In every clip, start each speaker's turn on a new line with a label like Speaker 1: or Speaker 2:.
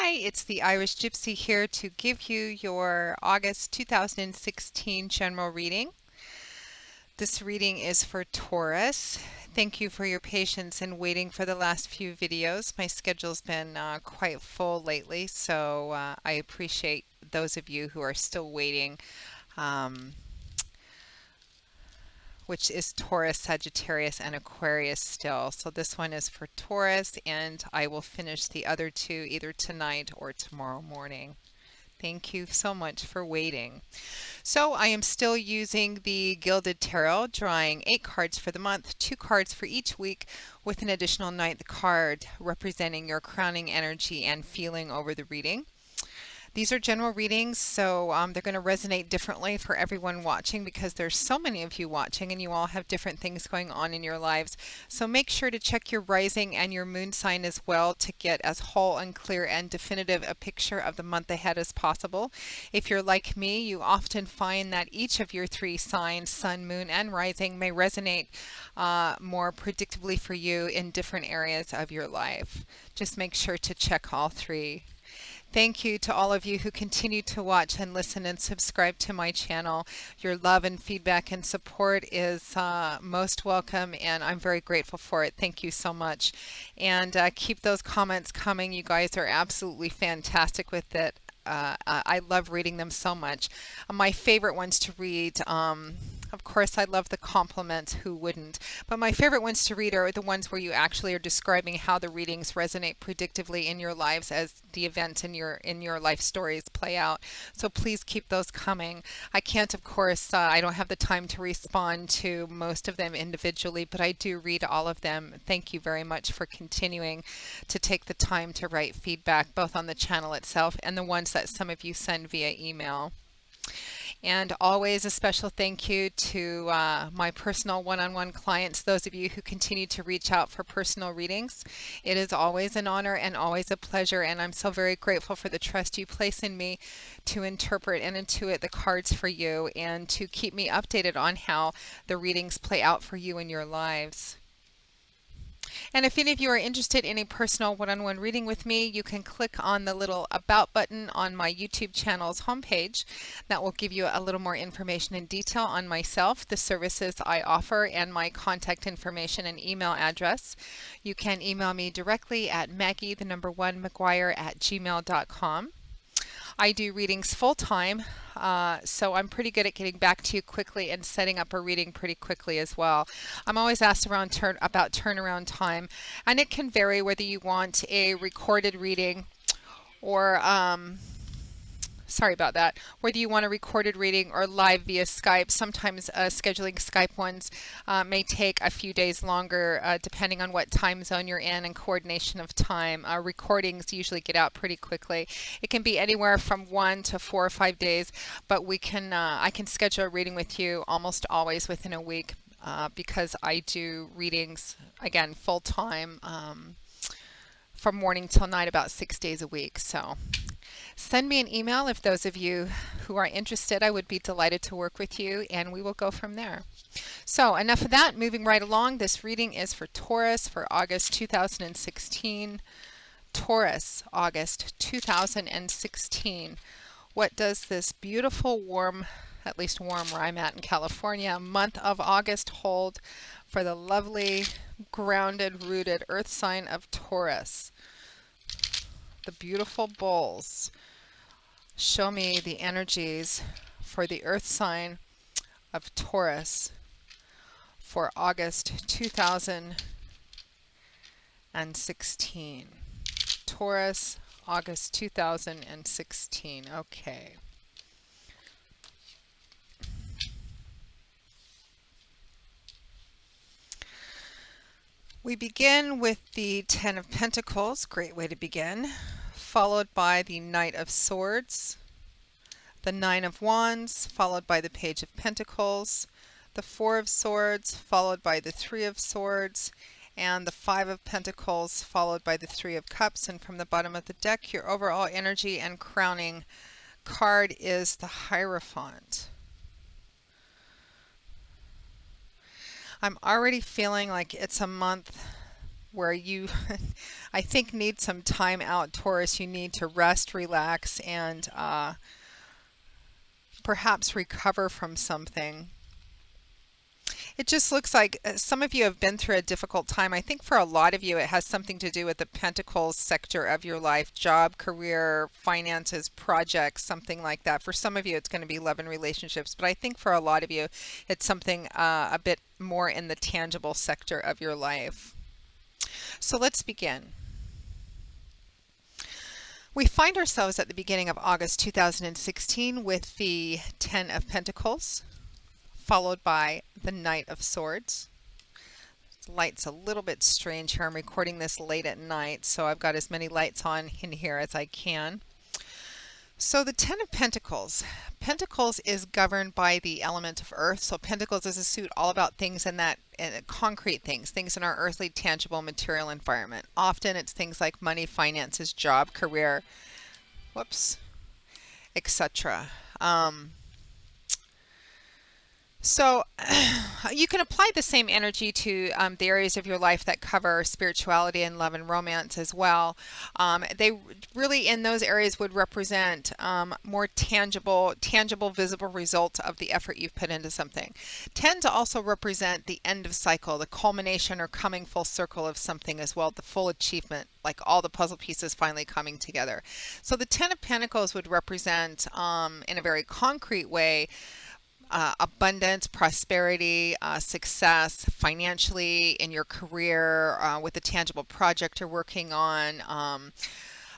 Speaker 1: Hi, it's the Irish Gypsy here to give you your August 2016 general reading. This reading is for Taurus. Thank you for your patience in waiting for the last few videos. My schedule's been quite full lately, so I appreciate those of you who are still waiting, which is Taurus, Sagittarius, and Aquarius still. So this one is for Taurus, and I will finish the other two either tonight or tomorrow morning. Thank you so much for waiting. So I am still using the Gilded Tarot, drawing 8 cards for the month, 2 cards for each week, with an additional ninth card representing your crowning energy and feeling over the reading. These are general readings, so they're going to resonate differently for everyone watching because there's so many of you watching and you all have different things going on in your lives. So make sure to check your rising and your moon sign as well to get as whole and clear and definitive a picture of the month ahead as possible. If you're like me, you often find that each of your 3 signs, sun, moon, and rising, may resonate more predictably for you in different areas of your life. Just make sure to check all 3. Thank you to all of you who continue to watch and listen and subscribe to my channel. Your love and feedback and support is most welcome, and I'm very grateful for it. Thank you so much. And keep those comments coming. You guys are absolutely fantastic with it. I love reading them so much. My favorite ones to read, of course, I love the compliments, who wouldn't? But my favorite ones to read are the ones where you actually are describing how the readings resonate predictively in your lives as the events in your life stories play out. So please keep those coming. I can't, of course, I don't have the time to respond to most of them individually, but I do read all of them. Thank you very much for continuing to take the time to write feedback, both on the channel itself and the ones that some of you send via email. And always a special thank you to my personal one-on-one clients, those of you who continue to reach out for personal readings. It is always an honor and always a pleasure, and I'm so very grateful for the trust you place in me to interpret and intuit the cards for you and to keep me updated on how the readings play out for you in your lives. And if any of you are interested in a personal one-on-one reading with me, you can click on the little About button on my YouTube channel's homepage. That will give you a little more information in detail on myself, the services I offer, and my contact information and email address. You can email me directly at maggie1mcguire@gmail.com. I do readings full-time, so I'm pretty good at getting back to you quickly and setting up a reading pretty quickly as well. I'm always asked about turnaround time, and it can vary whether you want a recorded reading or sorry about that, whether you want a recorded reading or live via Skype. Sometimes scheduling Skype ones may take a few days longer depending on what time zone you're in and coordination of time. Recordings usually get out pretty quickly. It can be anywhere from 1 to 4 or 5 days, but I can schedule a reading with you almost always within a week because I do readings, again, full time from morning till night about 6 days a week. So send me an email if those of you who are interested. I would be delighted to work with you, and we will go from there. So enough of that. Moving right along, this reading is for Taurus for August 2016. Taurus, August 2016. What does this beautiful, warm, at least warm where I'm at in California, month of August hold for the lovely, grounded, rooted earth sign of Taurus? The beautiful bulls show me the energies for the earth sign of Taurus for August 2016. Taurus, August 2016. Okay. We begin with the Ten of Pentacles, great way to begin, followed by the Knight of Swords, the Nine of Wands, followed by the Page of Pentacles, the Four of Swords, followed by the Three of Swords, and the Five of Pentacles, followed by the Three of Cups. And from the bottom of the deck, your overall energy and crowning card is the Hierophant. I'm already feeling like it's a month where you, I think, need some time out, Taurus. You need to rest, relax, and perhaps recover from something. It just looks like some of you have been through a difficult time. I think for a lot of you, it has something to do with the Pentacles sector of your life, job, career, finances, projects, something like that. For some of you, it's going to be love and relationships, but I think for a lot of you, it's something a bit more in the tangible sector of your life. So let's begin. We find ourselves at the beginning of August 2016 with the Ten of Pentacles, followed by the Knight of Swords. The light's a little bit strange here. I'm recording this late at night, so I've got as many lights on in here as I can. So the Ten of Pentacles. Pentacles is governed by the element of earth. So Pentacles is a suit all about things in that concrete things in our earthly, tangible, material environment. Often it's things like money, finances, job, career, etc. So you can apply the same energy to the areas of your life that cover spirituality and love and romance as well. They really, in those areas, would represent more tangible, visible results of the effort you've put into something. Tend to also represent the end of cycle, the culmination or coming full circle of something as well, the full achievement, like all the puzzle pieces finally coming together. So the Ten of Pentacles would represent, in a very concrete way, abundance, prosperity, success financially in your career, with a tangible project you're working on.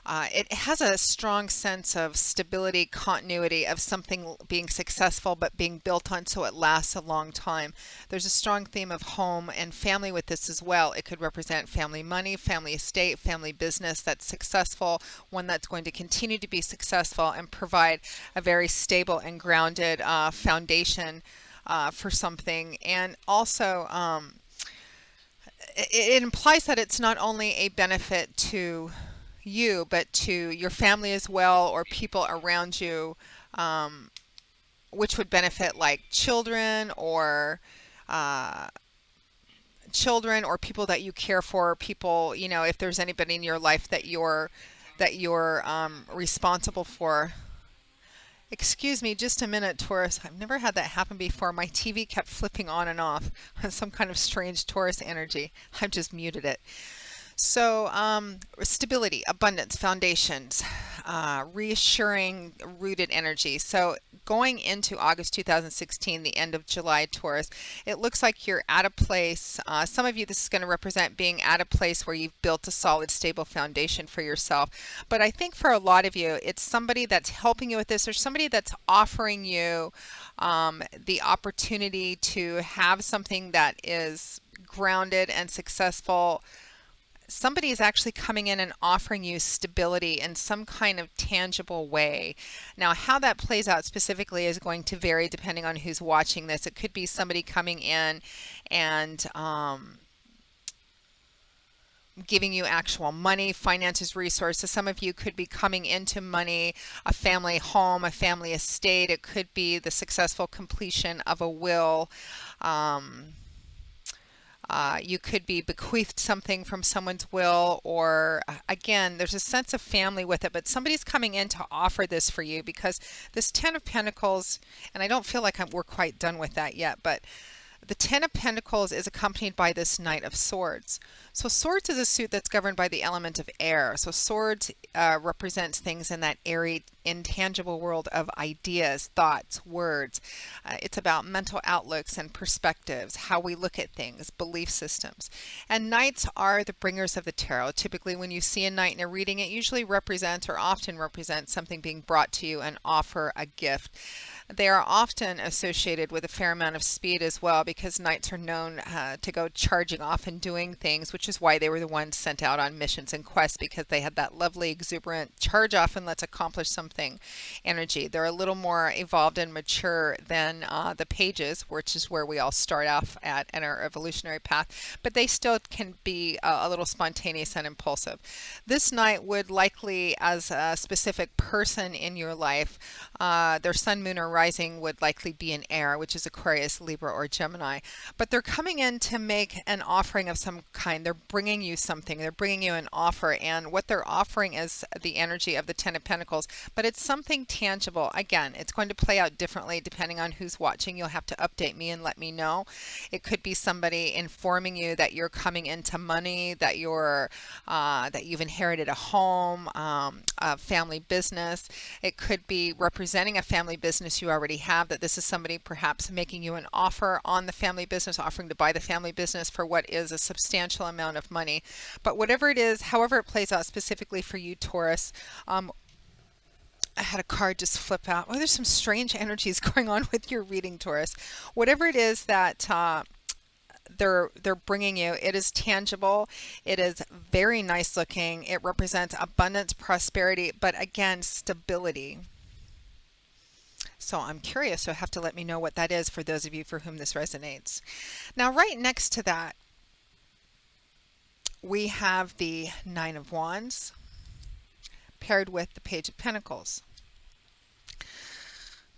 Speaker 1: It has a strong sense of stability, continuity of something being successful but being built on so it lasts a long time. There's a strong theme of home and family with this as well. It could represent family money, family estate, family business that's successful, one that's going to continue to be successful and provide a very stable and grounded foundation for something. And also, it implies that it's not only a benefit to you, but to your family as well, or people around you, which would benefit, like children or people that you care for, people, if there's anybody in your life that you're responsible for. Excuse me just a minute, Taurus. I've never had that happen before. My TV kept flipping on and off on some kind of strange Taurus energy. I've just muted it. So stability, abundance, foundations, reassuring, rooted energy. So going into August 2016, the end of July, Taurus, it looks like you're at a place, some of you, this is going to represent being at a place where you've built a solid, stable foundation for yourself. But I think for a lot of you, it's somebody that's helping you with this, or somebody that's offering you the opportunity to have something that is grounded and successful. Somebody is actually coming in and offering you stability in some kind of tangible way. Now, how that plays out specifically is going to vary depending on who's watching this. It could be somebody coming in and giving you actual money, finances, resources. Some of you could be coming into money, a family home, a family estate. It could be the successful completion of a will. You could be bequeathed something from someone's will, or again, there's a sense of family with it, but somebody's coming in to offer this for you, because this Ten of Pentacles, and I don't feel like we're quite done with that yet, but the Ten of Pentacles is accompanied by this Knight of Swords. So Swords is a suit that's governed by the element of air. So Swords represents things in that airy, intangible world of ideas, thoughts, words. It's about mental outlooks and perspectives, how we look at things, belief systems. And Knights are the bringers of the tarot. Typically, when you see a Knight in a reading, it usually represents, or often represents, something being brought to you, an offer, a gift. They are often associated with a fair amount of speed as well, because Knights are known to go charging off and doing things, which is why they were the ones sent out on missions and quests, because they had that lovely, exuberant charge off and let's accomplish something something energy. They're a little more evolved and mature than the pages, which is where we all start off at in our evolutionary path, but they still can be a little spontaneous and impulsive. This knight would likely, as a specific person in your life, their sun, moon, or rising would likely be in air, which is Aquarius, Libra, or Gemini. But they're coming in to make an offering of some kind. They're bringing you something. They're bringing you an offer. And what they're offering is the energy of the Ten of Pentacles. But it's something tangible. Again, it's going to play out differently depending on who's watching. You'll have to update me and let me know. It could be somebody informing you that you're coming into money, that you've inherited a home, a family business. It could be representing a family business you already have, that this is somebody perhaps making you an offer on the family business, offering to buy the family business for what is a substantial amount of money. But whatever it is, however it plays out specifically for you, Taurus, I had a card just flip out. Oh, there's some strange energies going on with your reading, Taurus. Whatever it is that they're bringing you, it is tangible. It is very nice looking. It represents abundance, prosperity, but again, stability. So I'm curious, so you have to let me know what that is for those of you for whom this resonates. Now, right next to that, we have the Nine of Wands paired with the Page of Pentacles.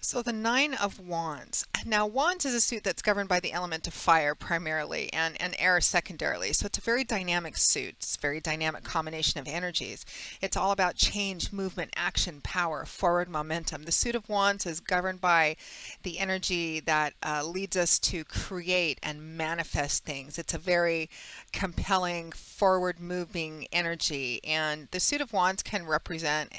Speaker 1: So the Nine of Wands. Now, Wands is a suit that's governed by the element of fire primarily and air secondarily. So it's a very dynamic suit. It's a very dynamic combination of energies. It's all about change, movement, action, power, forward momentum. The suit of Wands is governed by the energy that leads us to create and manifest things. It's a very compelling, forward-moving energy. And the suit of Wands can represent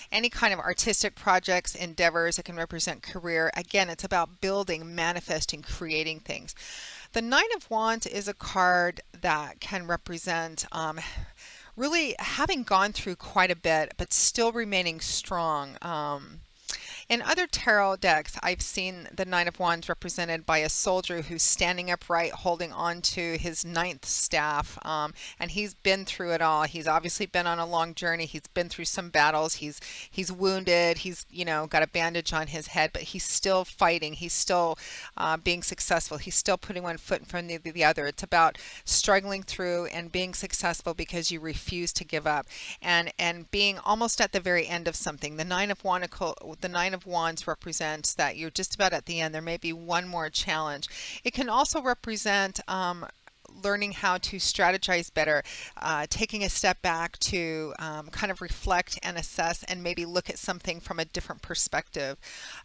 Speaker 1: any kind of artistic projects, endeavors. It can represent career. Again, it's about building, manifesting, creating things. The Nine of Wands is a card that can represent really having gone through quite a bit, but still remaining strong. In other tarot decks, I've seen the Nine of Wands represented by a soldier who's standing upright, holding on to his ninth staff, and he's been through it all. He's obviously been on a long journey. He's been through some battles. He's wounded. He's got a bandage on his head, but he's still fighting. He's still being successful. He's still putting one foot in front of the other. It's about struggling through and being successful because you refuse to give up, and being almost at the very end of something. The Nine of Wands represents that you're just about at the end. There may be one more challenge. It can also represent learning how to strategize better, taking a step back to kind of reflect and assess and maybe look at something from a different perspective.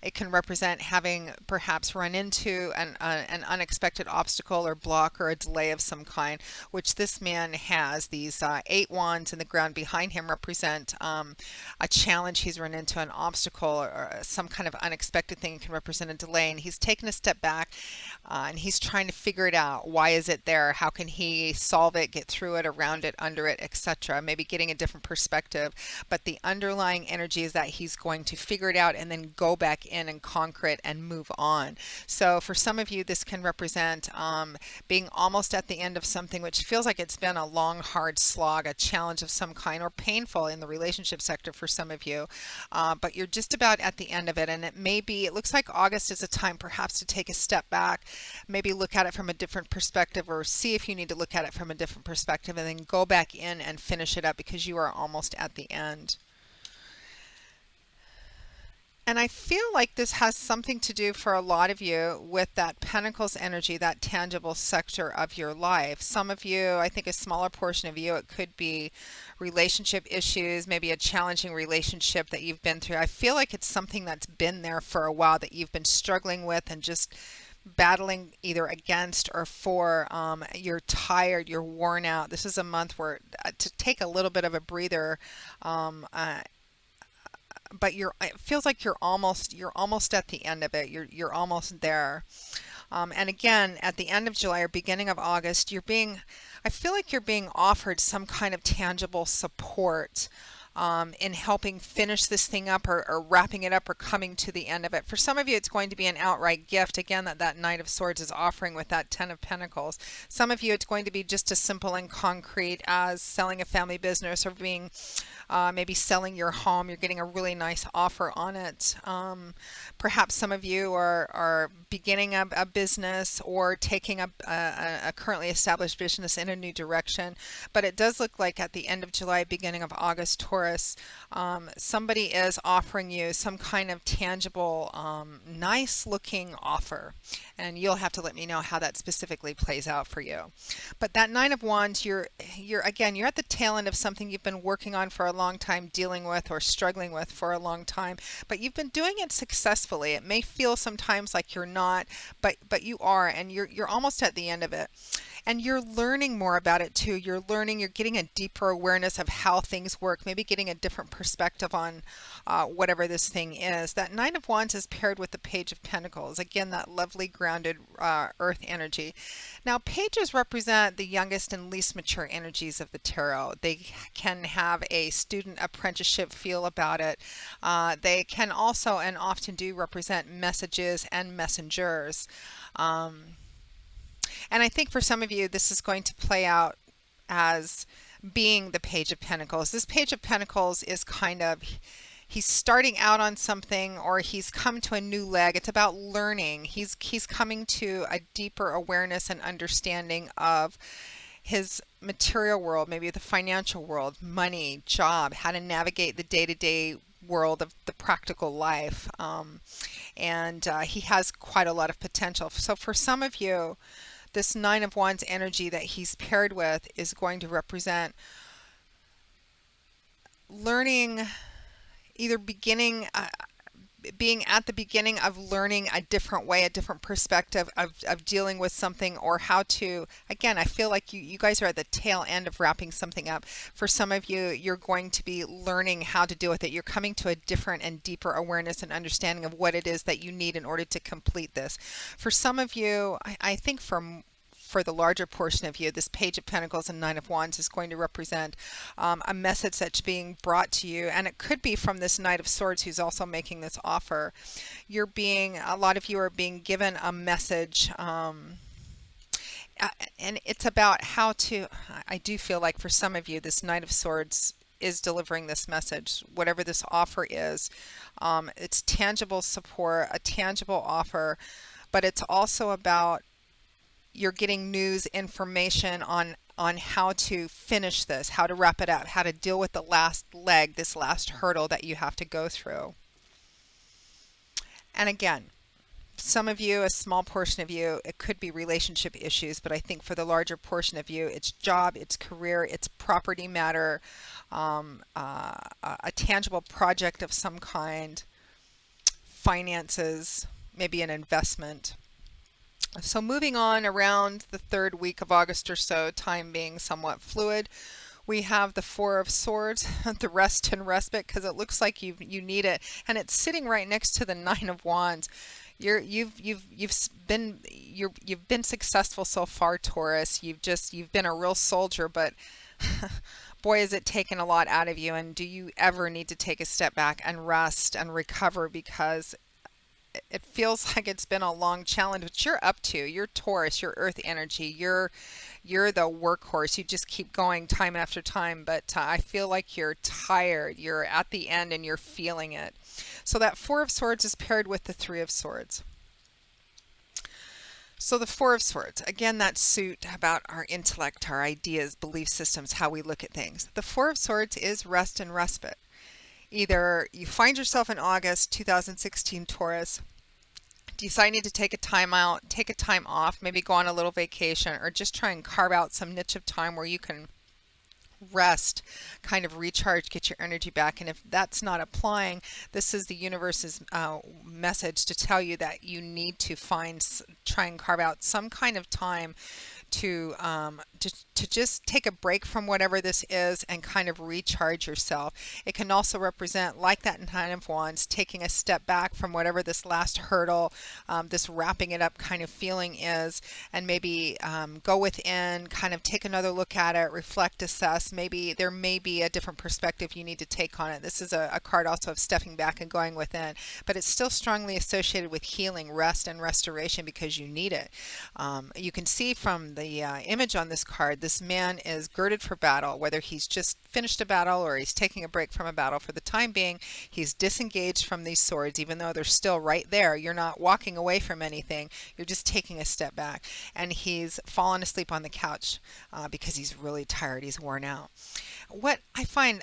Speaker 1: It can represent having perhaps run into an unexpected obstacle or block or a delay of some kind, which this man has. These 8 wands in the ground behind him represent a challenge he's run into, an obstacle, or some kind of unexpected thing. It can represent a delay, and he's taken a step back and he's trying to figure it out. Why is it there? How can he solve it, get through it, around it, under it, etc.? Maybe getting a different perspective, but the underlying energy is that he's going to figure it out and then go back in and conquer it and move on. So for some of you, this can represent being almost at the end of something which feels like it's been a long, hard slog, a challenge of some kind, or painful in the relationship sector for some of you, but you're just about at the end of it. And it looks like August is a time perhaps to take a step back, maybe look at it from a different perspective, or see if you need to look at it from a different perspective, and then go back in and finish it up because you are almost at the end. And I feel like this has something to do for a lot of you with that Pentacles energy, that tangible sector of your life. Some of you, I think a smaller portion of you, it could be relationship issues, maybe a challenging relationship that you've been through. I feel like it's something that's been there for a while that you've been struggling with and just battling either against or for. You're tired, you're worn out. This is a month where to take a little bit of a breather, but it feels like you're almost at the end of it. You're almost there. And again, at the end of July or beginning of August, I feel like you're being offered some kind of tangible support. in helping finish this thing up, or wrapping it up, or coming to the end of it. For some of you, it's going to be an outright gift, again, that Knight of Swords is offering with that Ten of Pentacles. Some of you, it's going to be just as simple and concrete as selling a family business, or being maybe selling your home. You're getting a really nice offer on it. Perhaps some of you are beginning a business, or taking a currently established business in a new direction. But it does look like at the end of July, beginning of August, Taurus, somebody is offering you some kind of tangible, nice looking offer. And you'll have to let me know how that specifically plays out for you. But that Nine of Wands, you're at the tail end of something you've been working on for a long time, dealing with or struggling with for a long time, but you've been doing it successfully. It may feel sometimes like you're not, but you are, and you're almost at the end of it. And you're learning more about it too. You're getting a deeper awareness of how things work, maybe getting a different perspective on whatever this thing is. That Nine of Wands is paired with the Page of Pentacles. Again, that lovely grounded earth energy. Now, pages represent the youngest and least mature energies of the tarot. They can have a student apprenticeship feel about it. They can also, and often do, represent messages and messengers. And I think for some of you, this is going to play out as being the Page of Pentacles. This Page of Pentacles is kind of, he's starting out on something, or he's come to a new leg. It's about learning. He's coming to a deeper awareness and understanding of his material world, maybe the financial world, money, job, how to navigate the day-to-day world of the practical life. And he has quite a lot of potential. So for some of you, this Nine of Wands energy that he's paired with is going to represent learning, either being at the beginning of learning a different way, a different perspective of dealing with something, or how to, again, I feel like you guys are at the tail end of wrapping something up. For some of you, you're going to be learning how to deal with it. You're coming to a different and deeper awareness and understanding of what it is that you need in order to complete this. For some of you, I think for the larger portion of you, this Page of Pentacles and Nine of Wands is going to represent a message that's being brought to you. And it could be from this Knight of Swords who's also making this offer. A lot of you are being given a message, and it's about how to, I do feel like for some of you, this Knight of Swords is delivering this message, whatever this offer is. It's tangible support, a tangible offer, but it's also about you're getting news, information on how to finish this, how to wrap it up, how to deal with the last leg, this last hurdle that you have to go through. And again, some of you, a small portion of you, it could be relationship issues, but I think for the larger portion of you, it's job, it's career, it's property matter, a tangible project of some kind, finances, maybe an investment. So moving on around the third week of August or so, time being somewhat fluid, we have the Four of Swords, the rest and respite, because it looks like you need it, and it's sitting right next to the Nine of Wands. You've been successful so far, Taurus. You've been a real soldier, but boy, is it taken a lot out of you. And do you ever need to take a step back and rest and recover, because it feels like it's been a long challenge, which you're up to. You're Taurus, you're earth energy, you're the workhorse. You just keep going time after time, but I feel like you're tired. You're at the end and you're feeling it. So that Four of Swords is paired with the Three of Swords. So the Four of Swords, again, that suit about our intellect, our ideas, belief systems, how we look at things. The Four of Swords is rest and respite. Either you find yourself in August 2016, Taurus, deciding to take a time out, take a time off, maybe go on a little vacation, or just try and carve out some niche of time where you can rest, kind of recharge, get your energy back. And if that's not applying, this is the universe's message to tell you that you need to try and carve out some kind of time to to just take a break from whatever this is and kind of recharge yourself. It can also represent, like that Nine of Wands, taking a step back from whatever this last hurdle, this wrapping it up kind of feeling is, and maybe go within, kind of take another look at it, reflect, assess. Maybe there may be a different perspective you need to take on it. This is a card also of stepping back and going within, but it's still strongly associated with healing, rest, and restoration because you need it. You can see from the image on this card, this man is girded for battle, whether he's just finished a battle or he's taking a break from a battle. For the time being, he's disengaged from these swords, even though they're still right there. You're not walking away from anything. You're just taking a step back. And he's fallen asleep on the couch because he's really tired. He's worn out. What I find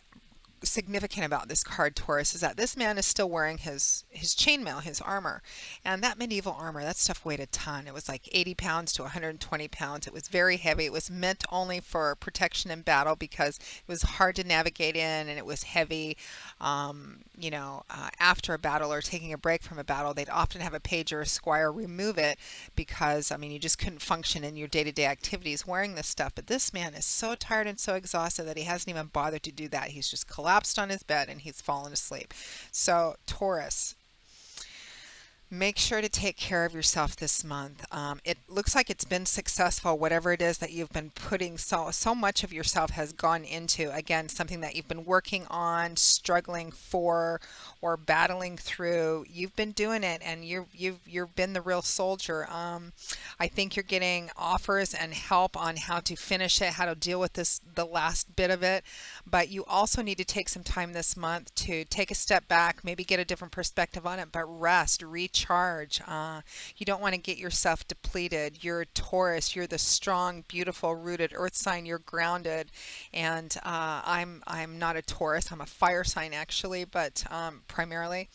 Speaker 1: significant about this card, Taurus, is that this man is still wearing his chainmail, his armor. And that medieval armor, that stuff weighed a ton. It was like 80 pounds to 120 pounds. It was very heavy. It was meant only for protection in battle because it was hard to navigate in and it was heavy. After a battle or taking a break from a battle, they'd often have a page or a squire remove it because, you just couldn't function in your day-to-day activities wearing this stuff. But this man is so tired and so exhausted that he hasn't even bothered to do that. He's just collapsed on his bed and he's fallen asleep. So, Taurus, make sure to take care of yourself this month. It looks like it's been successful, whatever it is that you've been putting, so much of yourself has gone into, again, something that you've been working on, struggling for, or battling through. You've been doing it and you've been the real soldier. I think you're getting offers and help on how to finish it, how to deal with the last bit of it. But you also need to take some time this month to take a step back, maybe get a different perspective on it, but rest, recharge. You don't want to get yourself depleted. You're a Taurus. You're the strong, beautiful, rooted earth sign. You're grounded. And I'm not a Taurus. I'm a fire sign actually, but primarily.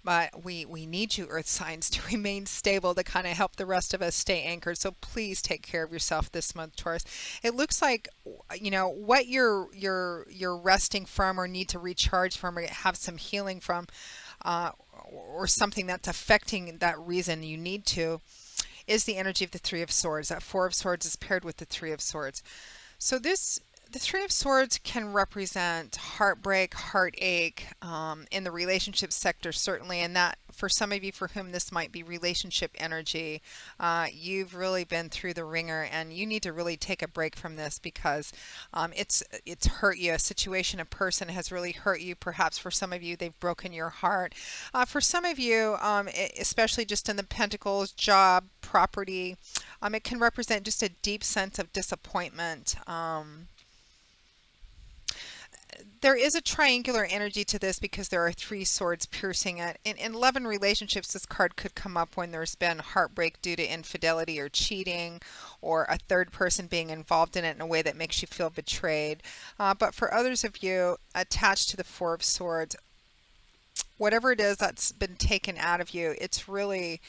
Speaker 1: But we need you earth signs to remain stable to kind of help the rest of us stay anchored. So please take care of yourself this month, Taurus. It looks like, what you're resting from or need to recharge from or have some healing from, or something that's affecting that reason you need to, is the energy of the Three of Swords. That Four of Swords is paired with the Three of Swords. So the Three of Swords can represent heartbreak, heartache, in the relationship sector, certainly, and that for some of you for whom this might be relationship energy, you've really been through the ringer and you need to really take a break from this because it's hurt you. A situation, a person has really hurt you. Perhaps for some of you, they've broken your heart. For some of you, especially just in the Pentacles, job, property, it can represent just a deep sense of disappointment. There is a triangular energy to this because there are three swords piercing it. In love and relationships, this card could come up when there's been heartbreak due to infidelity or cheating or a third person being involved in it in a way that makes you feel betrayed. But for others of you attached to the Four of Swords, whatever it is that's been taken out of you, it's really...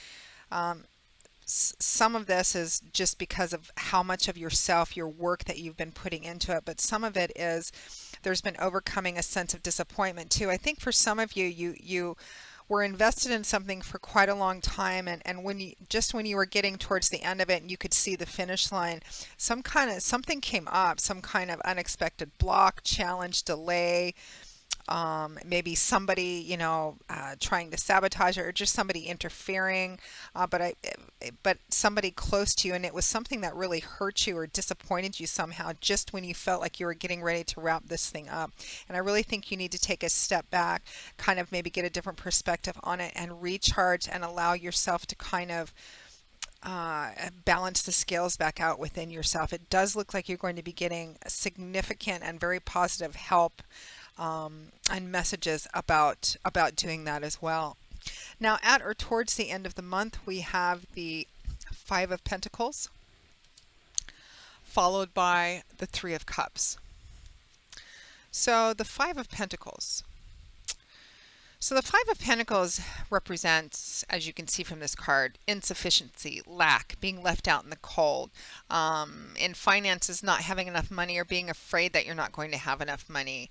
Speaker 1: some of this is just because of how much of yourself, your work that you've been putting into it, but some of it is there's been overcoming a sense of disappointment too. I think for some of you, you were invested in something for quite a long time, and when you were getting towards the end of it and you could see the finish line, something came up, some kind of unexpected block, challenge, delay. Maybe somebody, trying to sabotage it, or just somebody interfering, but somebody close to you, and it was something that really hurt you or disappointed you somehow just when you felt like you were getting ready to wrap this thing up. And I really think you need to take a step back, kind of maybe get a different perspective on it and recharge and allow yourself to kind of balance the scales back out within yourself. It does look like you're going to be getting significant and very positive help and messages about doing that as well. Now, at or towards the end of the month, we have the Five of Pentacles, followed by the Three of Cups. So the Five of Pentacles. So the Five of Pentacles represents, as you can see from this card, insufficiency, lack, being left out in the cold. In finances, not having enough money or being afraid that you're not going to have enough money.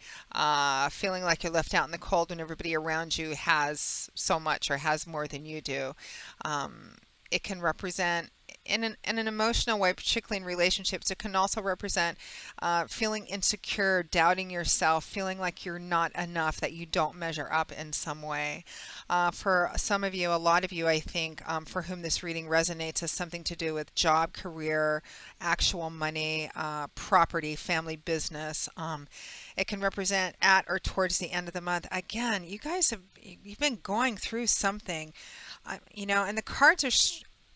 Speaker 1: Feeling like you're left out in the cold when everybody around you has so much or has more than you do. It can represent in an emotional way, particularly in relationships. It can also represent feeling insecure, doubting yourself, feeling like you're not enough, that you don't measure up in some way. For some of you, a lot of you, I think, for whom this reading resonates, has something to do with job, career, actual money, property, family, business. It can represent at or towards the end of the month. Again, you've been going through something, and the cards are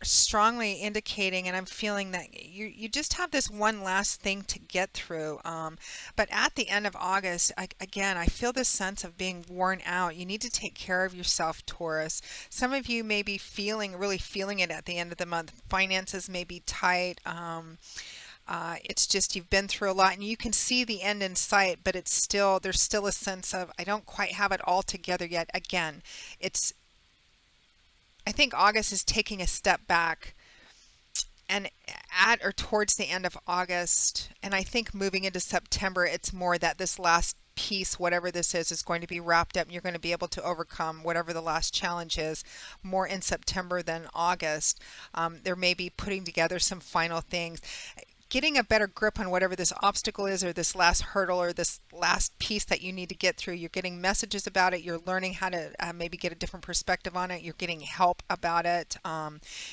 Speaker 1: strongly indicating, and I'm feeling that you just have this one last thing to get through. But at the end of August, again, I feel this sense of being worn out. You need to take care of yourself, Taurus. Some of you may be really feeling it at the end of the month. Finances may be tight. It's just you've been through a lot, and you can see the end in sight, but there's still a sense of, I don't quite have it all together yet. Again, I think August is taking a step back, and at or towards the end of August, and I think moving into September, it's more that this last piece, whatever this is going to be wrapped up, and you're going to be able to overcome whatever the last challenge is more in September than August. There may be putting together some final things, getting a better grip on whatever this obstacle is, or this last hurdle, or this last piece that you need to get through. You're getting messages about it. You're learning how to maybe get a different perspective on it. You're getting help about it.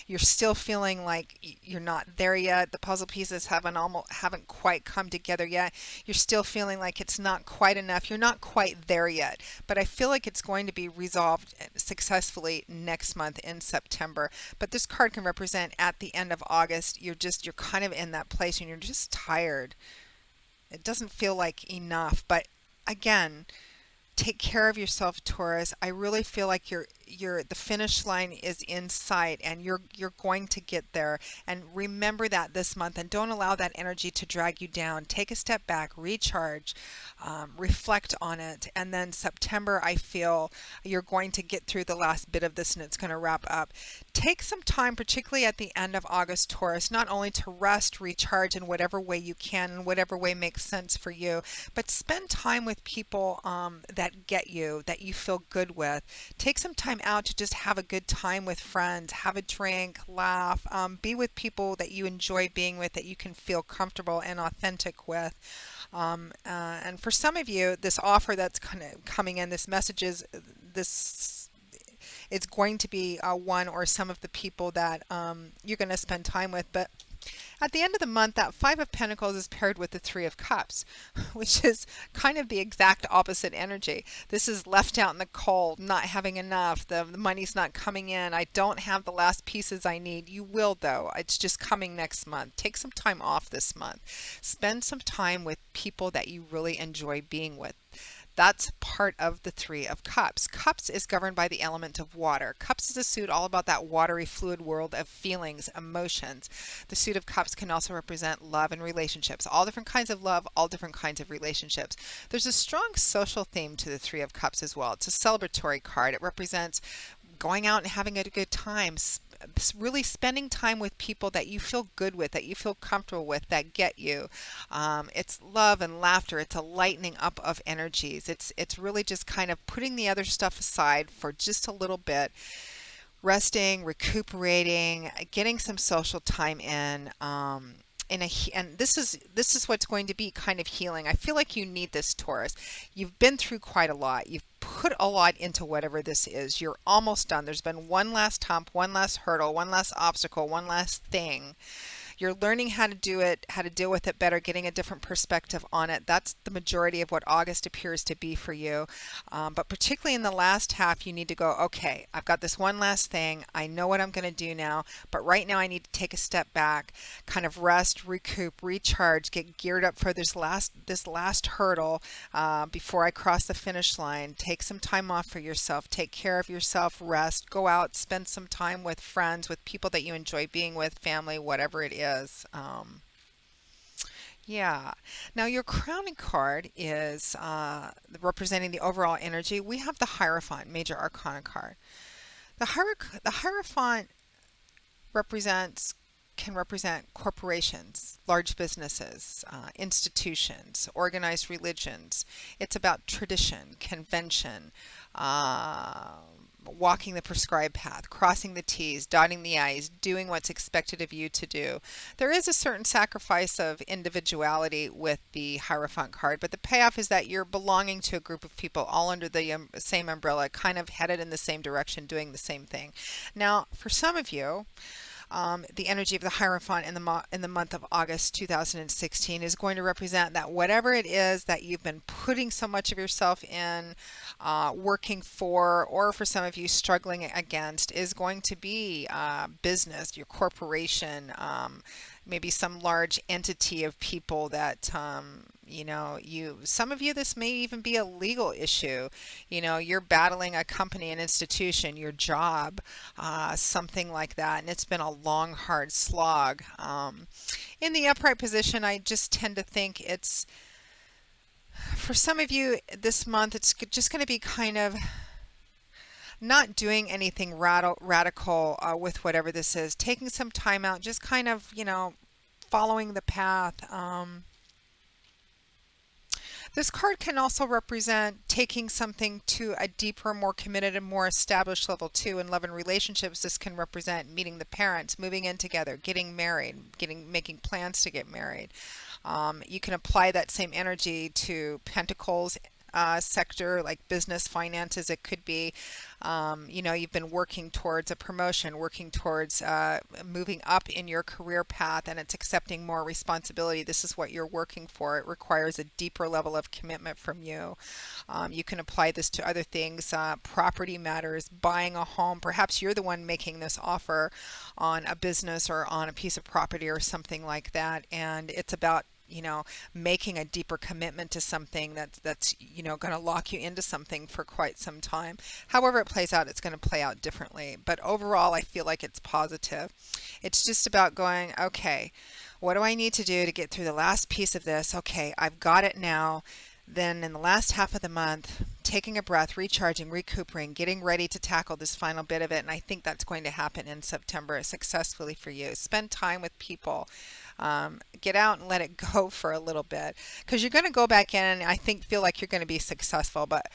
Speaker 1: You're still feeling like you're not there yet. The puzzle pieces haven't quite come together yet. You're still feeling like it's not quite enough. You're not quite there yet, but I feel like it's going to be resolved successfully next month in September. But this card can represent at the end of August, you're kind of in that place and you're just tired. It doesn't feel like enough. But again, take care of yourself, Taurus. I really feel like the finish line is in sight, and you're going to get there. And remember that this month, and don't allow that energy to drag you down. Take a step back, recharge, reflect on it, and then September, I feel you're going to get through the last bit of this, and it's going to wrap up. Take some time, particularly at the end of August, Taurus, not only to rest, recharge in whatever way you can, in whatever way makes sense for you, but spend time with people that get you, that you feel good with. Take some time out to just have a good time with friends, have a drink, laugh, be with people that you enjoy being with, that you can feel comfortable and authentic with. And for some of you, this offer that's kind of coming in, this message is this. It's going to be one or some of the people that you're going to spend time with. But at the end of the month, that Five of Pentacles is paired with the Three of Cups, which is kind of the exact opposite energy. This is left out in the cold, not having enough, the money's not coming in, I don't have the last pieces I need. You will, though. It's just coming next month. Take some time off this month. Spend some time with people that you really enjoy being with. That's part of the Three of Cups. Cups is governed by the element of water. Cups is a suit all about that watery, fluid world of feelings, emotions. The suit of Cups can also represent love and relationships. All different kinds of love, all different kinds of relationships. There's a strong social theme to the Three of Cups as well. It's a celebratory card. It represents going out and having a good time, really spending time with people that you feel good with, that you feel comfortable with, that get you. It's love and laughter. It's a lightening up of energies. It's really just kind of putting the other stuff aside for just a little bit, resting, recuperating, getting some social time in. And this is what's going to be kind of healing. I feel like you need this, Taurus. You've been through quite a lot. You've put a lot into whatever this is. You're almost done. There's been one last hump, one last hurdle, one last obstacle, one last thing. You're learning how to do it, how to deal with it better, getting a different perspective on it. That's the majority of what August appears to be for you. But particularly in the last half, you need to go, okay, I've got this one last thing. I know what I'm going to do now, but right now I need to take a step back, kind of rest, recoup, recharge, get geared up for this last hurdle before I cross the finish line. Take some time off for yourself. Take care of yourself. Rest. Go out. Spend some time with friends, with people that you enjoy being with, family, whatever it is. Yeah. Now your crowning card is representing the overall energy. We have the Hierophant, Major Arcana card. The Hierophant can represent corporations, large businesses, institutions, organized religions. It's about tradition, convention, walking the prescribed path, crossing the T's, dotting the I's, doing what's expected of you to do. There is a certain sacrifice of individuality with the Hierophant card, but the payoff is that you're belonging to a group of people all under the same umbrella, kind of headed in the same direction, doing the same thing. Now, for some of you, the energy of the Hierophant in the month of August 2016 is going to represent that whatever it is that you've been putting so much of yourself in, working for, or for some of you struggling against, is going to be business, your corporation, maybe some large entity of people that some of you, this may even be a legal issue. You're battling a company, an institution, your job, something like that, and it's been a long, hard slog. In the upright position, I just tend to think it's, for some of you this month, it's just going to be kind of not doing anything radical with whatever this is, taking some time out, just kind of, following the path. This card can also represent taking something to a deeper, more committed, and more established level too. In love and relationships, this can represent meeting the parents, moving in together, getting married, making plans to get married. You can apply that same energy to Pentacles sector, like business, finances. It could be, you've been working towards a promotion, working towards moving up in your career path, and it's accepting more responsibility. This is what you're working for. It requires a deeper level of commitment from you. You can apply this to other things, property matters, buying a home. Perhaps you're the one making this offer on a business or on a piece of property or something like that, and it's about making a deeper commitment to something that's going to lock you into something for quite some time. However it plays out, it's going to play out differently. But overall, I feel like it's positive. It's just about going, okay, what do I need to do to get through the last piece of this? Okay, I've got it now. Then in the last half of the month, taking a breath, recharging, recuperating, getting ready to tackle this final bit of it. And I think that's going to happen in September successfully for you. Spend time with people. Get out and let it go for a little bit, because you're going to go back in and I think feel like you're going to be successful, but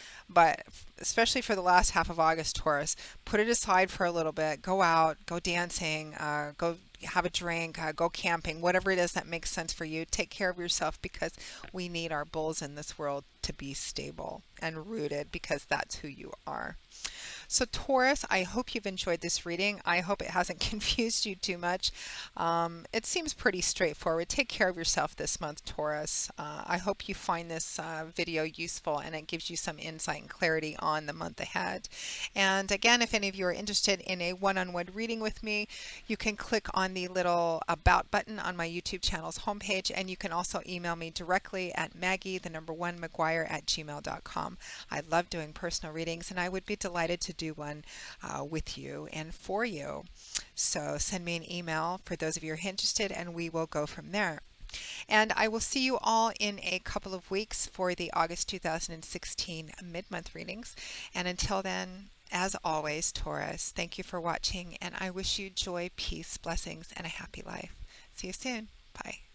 Speaker 1: especially for the last half of August, Taurus, put it aside for a little bit. Go out, go dancing, go have a drink, go camping, whatever it is that makes sense for you. Take care of yourself, because we need our bulls in this world to be stable and rooted, because that's who you are. So Taurus, I hope you've enjoyed this reading. I hope it hasn't confused you too much. It seems pretty straightforward. Take care of yourself this month, Taurus. I hope you find this video useful and it gives you some insight and clarity on the month ahead. And again, if any of you are interested in a one-on-one reading with me, you can click on the little About button on my YouTube channel's homepage, and you can also email me directly at Maggie1McGuire@gmail.com. I love doing personal readings, and I would be delighted to do one with you and for you. So send me an email for those of you who are interested, and we will go from there. And I will see you all in a couple of weeks for the August 2016 mid-month readings. And until then, as always, Taurus, thank you for watching, and I wish you joy, peace, blessings, and a happy life. See you soon. Bye.